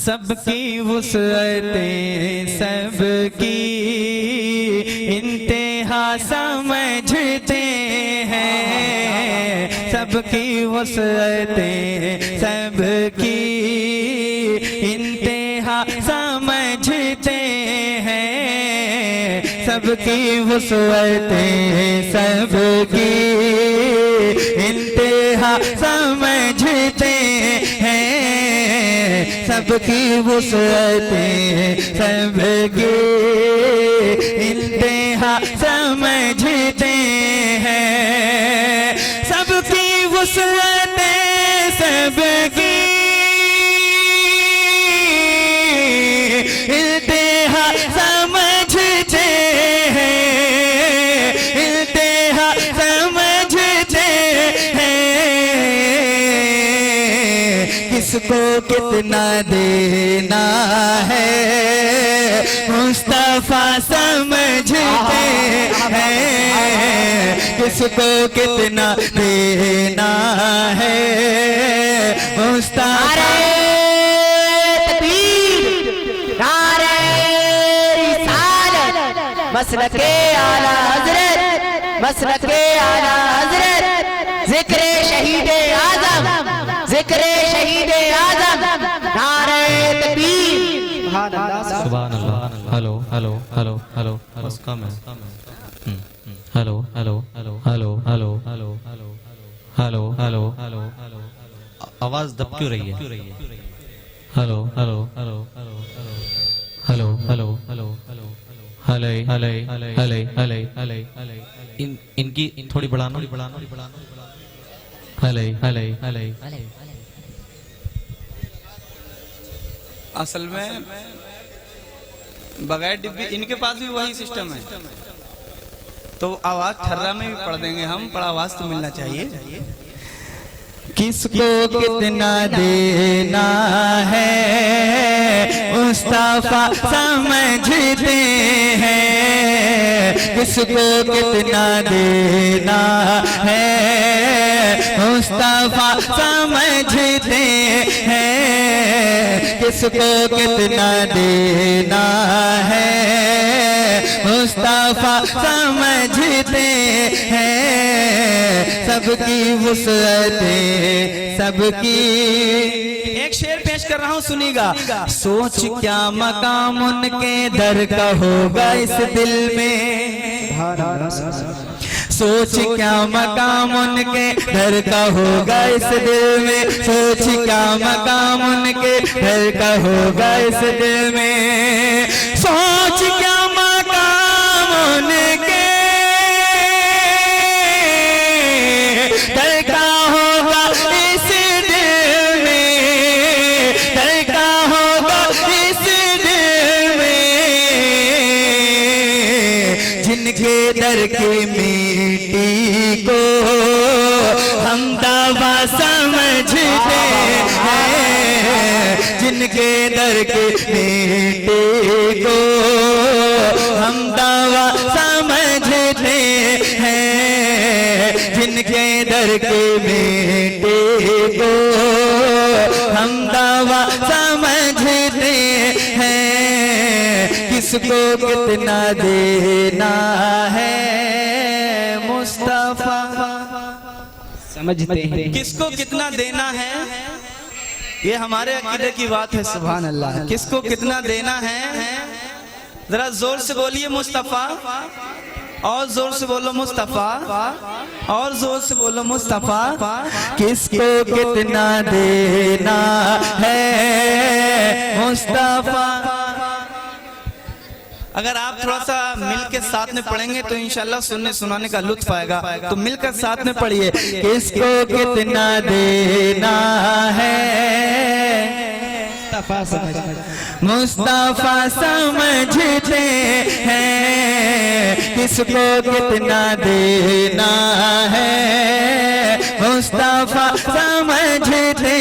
सबकी वुसअतें सबकी इंतहा समझते हैं, सबकी वुसअतें सबकी इंतहा समझते हैं, सबकी वुसअतें सबकी इंतहा समझते हैं, सबकी वुसअतें सबकी इंतहा समझते हैं, सबकी वुसअतें सबकी इंतहा समझते हैं, इंतहा समझते हैं, किसको कितना देना है मुस्तफा समझते हैं, किसको कितना देना है मुस्तफा। मसलके आला हजरत, मसलके आला हजरत, जिक्रे शहीदे आज़म, जिक्रे शहीदे आज़म, नारे तकबीर। सुभान अल्लाह। हेलो हेलो हेलो हेलो बस कम है। Hello hello hello hello hello hello hello hello hello hello आवाज दब क्यों रही है? Hello hello hello hello hello hello hello hello हले हले हले हले हले हले इनकी थोड़ी बढ़ाना हले हले हले। असल में बगैर डिब्बी इनके पास भी वही सिस्टम है, तो आवाज ठर्रा में भी पढ़ देंगे हम, पर आवाज तो मिलना चाहिए। किसको कितना देना है मुस्तफा समझते हैं, किसको कितना देना है मुस्तफा समझते हैं, किसको कितना देना है मुस्तफा समझते हैं, सबकी वुसअतें सबकी। एक शेर पेश कर रहा हूँ, सुनिएगा। सोच क्या मकाम उनके दर का होगा इस दिल में, सोच क्या मकाम उनके दर का होगा इस दिल में, सोच क्या मकाम उनके दर का होगा इस दिल में, सोच क्या मकाम उनके दर का होगा इस दिल में, दर का होगा इस दिल में, जिनके दर की मिट्टी को हम दावा समझते हैं, जिनके दर की मिट्टी को हम दावा समझते हैं, जिनके दर की मिट्टी को हम दावा समझते हैं, किसको कितना देना है मुस्तफा समझते हैं, किसको कितना देना है, ये हमारे अकीदे की बात है। सुभान अल्लाह। किसको कितना देना है, जरा जोर से बोलिए मुस्तफा, और जोर से बोलो मुस्तफा, और जोर से बोलो मुस्तफा, किसको कितना देना है मुस्तफा। अगर आप थोड़ा सा मिलकर साथ में पढ़ेंगे तो इंशाल्लाह सुनने सुनाने का लुत्फ आएगा, तो मिलकर साथ में पढ़िए। किसको कितना देना है मुस्तफा समझते हैं, किसको कितना देना है मुस्तफा समझते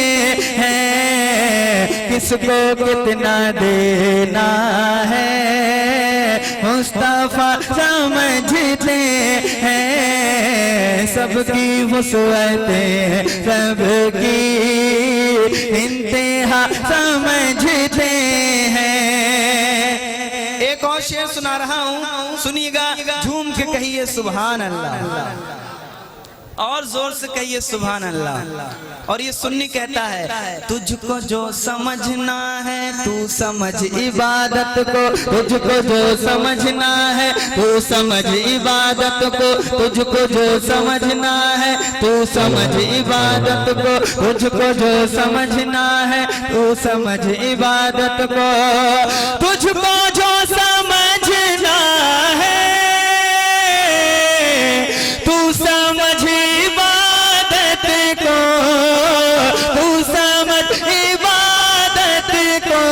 हैं, किसको कितना देना है मुस्तफा समझते हैं, सबकी वुसअतें सबकी इंतहा समझते शेर सुना रहा हूँ, सुनिएगा, झूम के कहिए सुभान अल्लाह, और जोर से कहिए सुभान अल्लाह। और ये सुन्नी कहता है, तुझको जो समझना है तू समझ इबादत को, तुझको जो समझना है तू समझ इबादत को, तुझको जो समझना है तू समझ इबादत को, तुझको जो समझना है तू समझ इबादत को, तुझको जो समझना है तू समझ इबादत को, तू समझ इबादत को,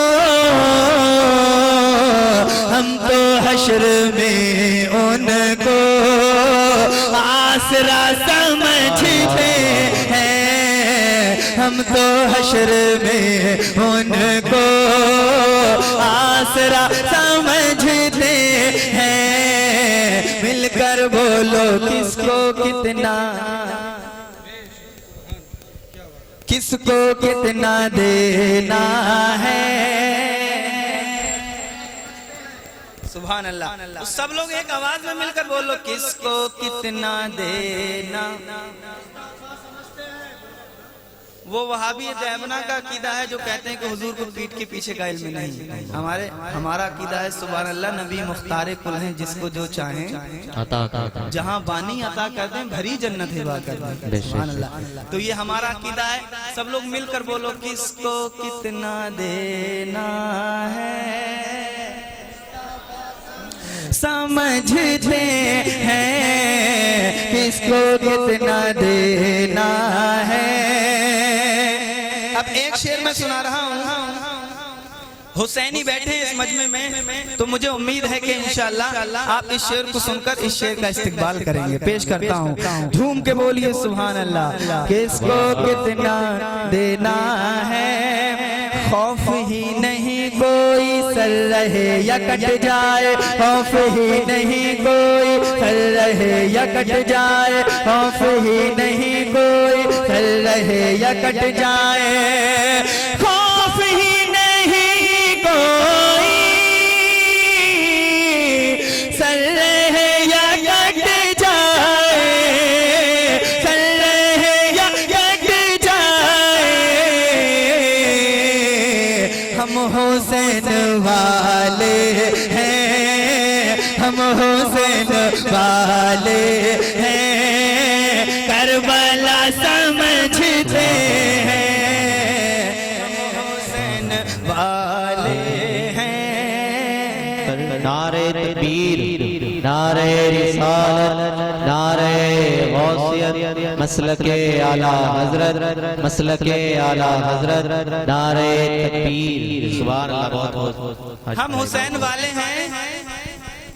हम तो हश्र में उनको आसरा समझते हैं, हम तो हश्र में उनको आसरा समझते हैं। मिलकर बोलो किसको कितना, किसको कितना देना है। सुभान अल्लाह। तो सब लोग एक आवाज में मिलकर बोलो, किसको कितना देना। वो वहाबी दैवना का अकीदा है जो कहते हैं कि हुजूर को पीठ के पीछे का इल्म नहीं। हमारा अकीदा है सुभान अल्लाह, नबी मुख्तार कुल हैं, जिसको जो चाहें अता जहां बानी अता कर दें, भरी जन्नत हिबा कर दें। सुभान अल्लाह। तो ये हमारा अकीदा है। सब लोग मिलकर बोलो, किसको कितना देना है समझते हैं, किसको कितना देना है। अब एक शेर मैं सुना रहा हूँ, हुसैनी बैठे इस मजमे में, तो मुझे उम्मीद है कि इंशाअल्लाह आप इस शेर को सुनकर इस शेर का इस्तिकबाल करेंगे। पेश करता हूँ, झूम के बोलिए सुभान अल्लाह। किसको कितना देना है, खौफ ही नहीं कोई सर रहे या कट जाए, खौफ ही नहीं कोई सर रहे या कट जाए, खौफ ही नहीं कोई सर रहे या कट जाए, खौफ ही नहीं कोई सर रहे या कट जाए, सर रहे या कट जाए। हम हुसैन वाले हैं, हम हुसैन वाले हैं, करबला समझते हैं, हम हुसैन वाले हैं। नारे तकबीर, नारे रिसालत, नारे गौसियत, मसलके आला हजरत, मसलके आला हजरत, नारे तकबीर। सुभान अल्लाह। बहुत बहुत हम हुसैन वाले हैं,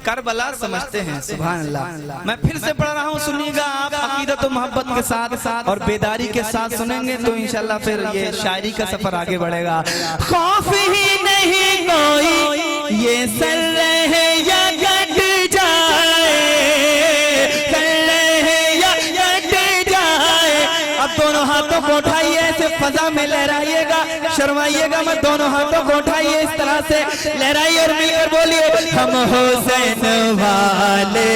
करबला समझते हैं। सुभान अल्लाह। मैं फिर से पढ़ रहा हूँ, सुनिएगा आप अकीदत और मोहब्बत के साथ और बेदारी के साथ सुनेंगे तो इंशाल्लाह फिर ये शायरी का सफर आगे बढ़ेगा। खौफ ही नहीं कोई ये सर रहे या कट जाए, सर रहे या कट जाए। अब दोनों हाथों को उठाइए, ऐसे फजा में लहराइएगा, शर्माइएगा मत, दोनों हाथों को उठाइए, इस तरह से लहराइए और मिलकर बोलिए, हम हुसैन वाले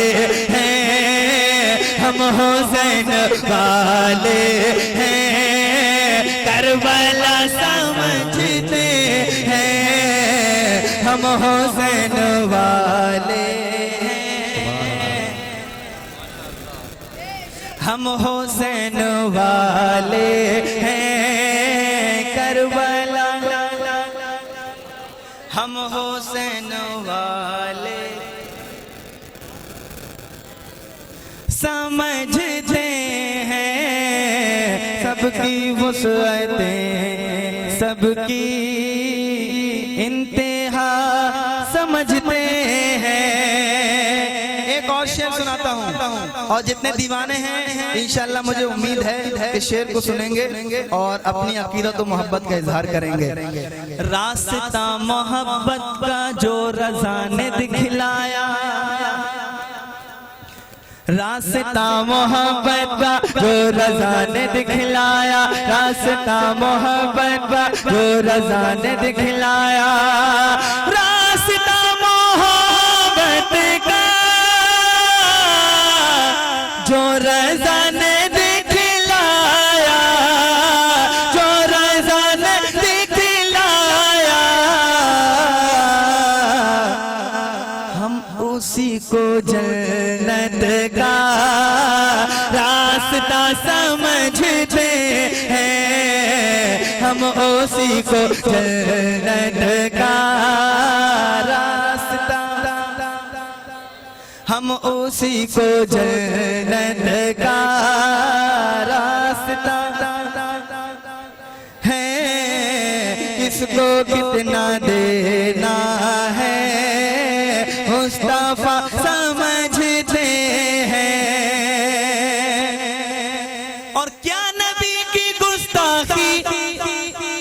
हैं, हम हुसैन वाले हैं, करबला समझते हैं, हम हुसैन वाले हैं, हम हुसैन वाले हैं, करबला हम हुसैन वाले समझते हैं, सबकी वुसअतें, सबकी इंतहा समझते हैं। एक और शेर सुनाता हूँ, और जितने दीवाने हैं इंशाअल्लाह मुझे उम्मीद है कि शेर को सुनेंगे और अपनी अकीदत और मोहब्बत का इजहार करेंगे। रास्ता मोहब्बत का जो रज़ा ने दिखलाया, रास्ता मोहब्बत का जो रज़ा ने दिखलाया, रास्ता मोहब्बत का जो रज़ा ने दिखलाया, रास्ता मोहब्बत समझते हैं, हम उसी को जन्नत का रास्ता, हम उसी को जन्नत का रास्ता है, किसको कितना देना है मुस्तफा समझते हैं। और क्या नबी की गुस्ताखी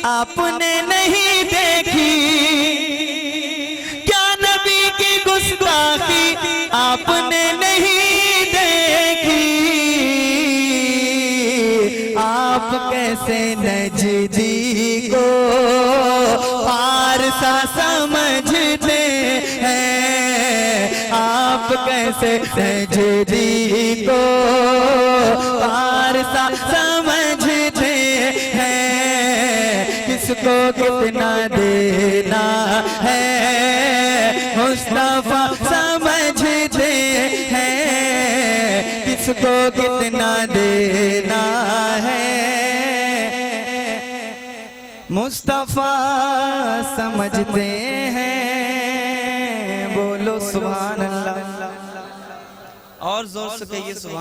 आपने नहीं देखी, क्या नबी की गुस्ताखी आपने नहीं देखी, आप कैसे नजदी को पारसा समझते हैं, आप कैसे नजदी को पारसा समझते हैं, किसको कितना देना है मुस्तफा समझते हैं, किसको कितना देना है मुस्तफा समझते हैं। बोलो सुभान अल्लाह, और जोर से कहिए सुभान।